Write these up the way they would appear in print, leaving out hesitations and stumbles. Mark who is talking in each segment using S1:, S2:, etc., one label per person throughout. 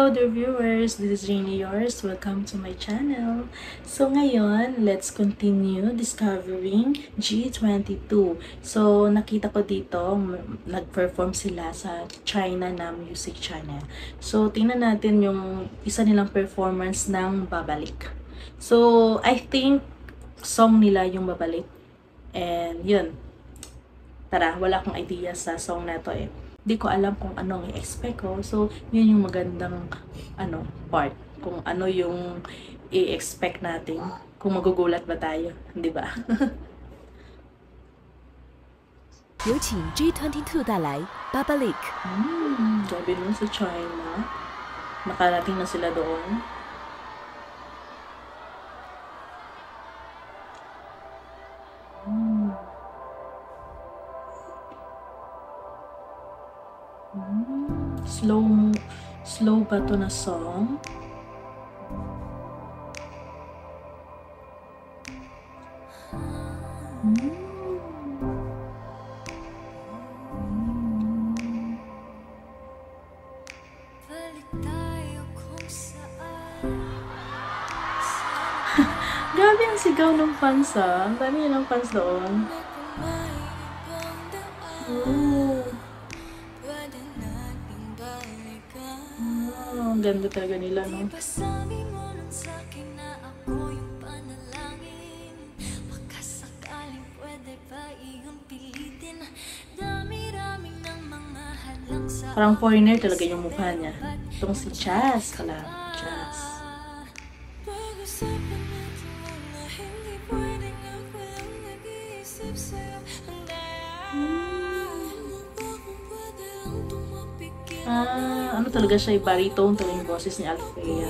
S1: Hello dear viewers, this is Jeannie yours. Welcome to my channel. So ngayon, let's continue discovering G22. So nakita ko dito, nag-perform sila sa China na music channel. So tingnan natin yung isa nilang performance ng Babalik. So I think song nila yung Babalik. And yun, tara, wala akong idea sa song na to eh. Hindi ko alam kung anong i-expect ko. So, yun yung magandang part. Kung ano yung i-expect natin. Kung magugulat ba tayo. Di ba?
S2: 有请 G22 带来 Babalik。
S1: Sabi nun sa China. Nakarating na sila doon. Slow ba to na song? Grabe ang sigaw ng fans ah. Ang dami ng fans doon. Ang ganda talaga nila, no? Parang foreigner talaga yung mukha niya. Itong si Chas pala. Chas. Ano talaga siya, baritone talaga yung boses ni Althea.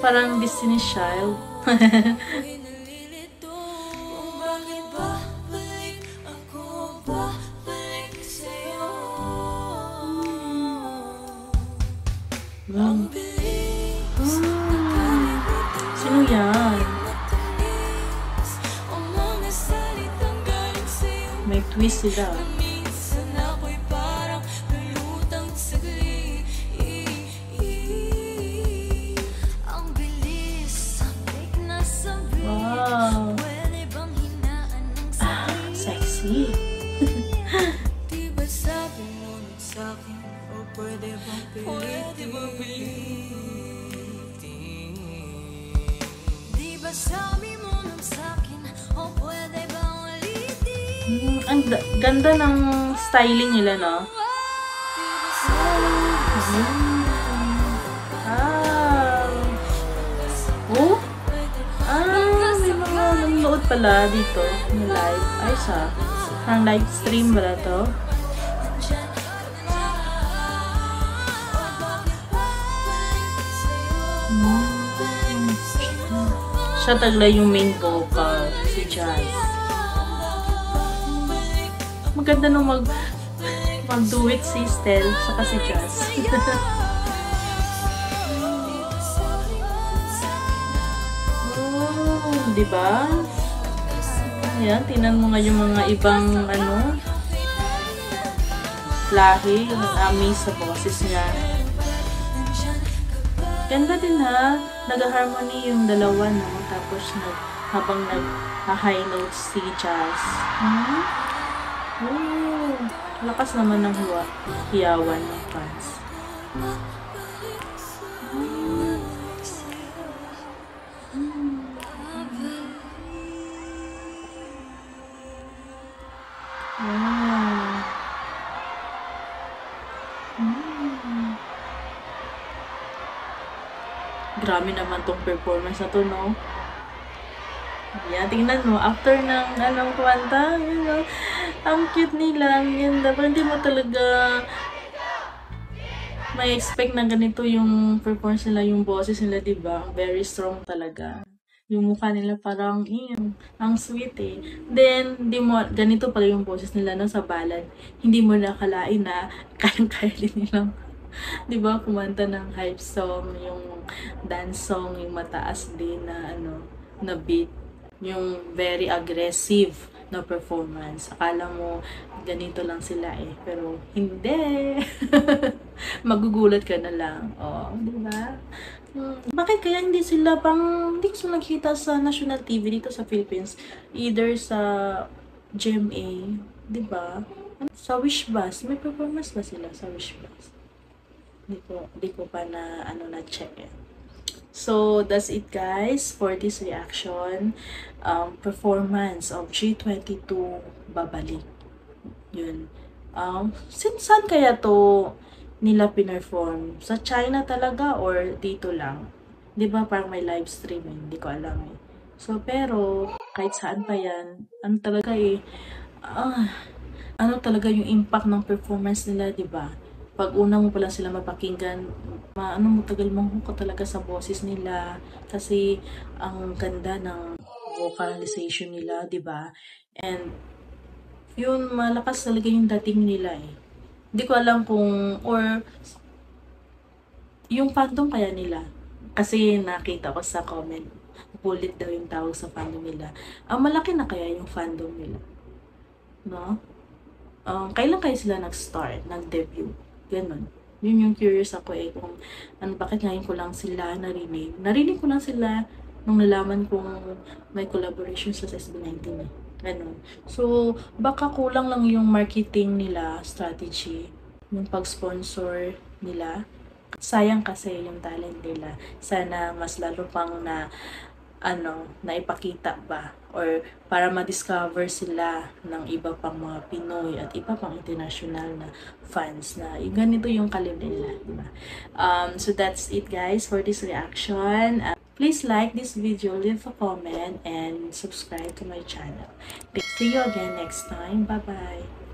S1: Parang Destiny's Child. Sino yan? May twist sila. Wow! Sexy! Ang ganda ng styling nila, no? May mga nanonood pala dito na live. Ay, parang live stream ba to? Siya tagla yung main vocal, si Jazz. Maganda nung mag-duet si Stel saka si Jazz. Diba? Ayan, tingnan mo nga yung mga ibang lahi, na-amaze sa boses niya. Ganda din ha, nag-harmony yung dalawa, no? Tapos habang nag-high notes si Jazz. Lakas naman ng hiyawan ng fans. Grabe naman tong performance na to, no? Yan, tingnan mo, after ng kwanta, ang cute nila, yan, dapat hindi mo talaga may expect na ganito yung performance nila, yung boses nila, diba? Very strong talaga. Yung mukha nila parang, ang sweet eh. Then, ganito pala yung boses nila no, sa ballad. Hindi mo nakalain na kayang-kaya din nilang, di ba, kumanta ng hype song, yung dance song, yung mataas din na, na beat. Yung very aggressive na performance. Akala mo, ganito lang sila eh. Pero, hindi. Magugulat ka na lang. Oh, di ba? Bakit kaya hindi ko sila nakita sa national TV dito sa Philippines? Either sa GMA, di ba? Sa Wish Bus, may performance ba sila sa Wish Bus? Di ko pa na, na-check eh. So, that's it guys for this reaction. Performance of G22 babalik. Yun. Saan kaya to nila pinerform? Sa China talaga or dito lang? 'Di ba parang may live streaming, hindi ko alam eh. So, pero kahit saan pa yan, talaga eh, talaga yung impact ng performance nila, 'di ba? Pag una mo pa lang sila mapakinggan, tagal manghuka talaga sa boses nila kasi ang ganda ng vocalization nila, 'di ba? And yun, malakas talaga yung dating nila eh. Hindi ko alam kung, or yung fandom kaya nila. Kasi nakita ko sa comment, bullet daw yung tawag sa fandom nila. Malaki na kaya yung fandom nila. No? Kailan kayo sila nag-start, nag-debut? Ganon. Yun yung curious ako eh, kung bakit ngayon ko lang sila narinig. Narinig ko lang sila nung nalaman kong may collaboration sa SB19 eh. Ganon. So, baka kulang lang yung marketing nila, strategy, yung pag-sponsor nila. Sayang kasi yung talent nila. Sana mas lalo pang naipakita ba or para ma-discover sila ng iba pang mga Pinoy at iba pang international na fans na ganito yung kalibre nila, diba? So that's it guys for this reaction. Please like this video, leave a comment, and subscribe to my channel. See you again next time. Bye-bye!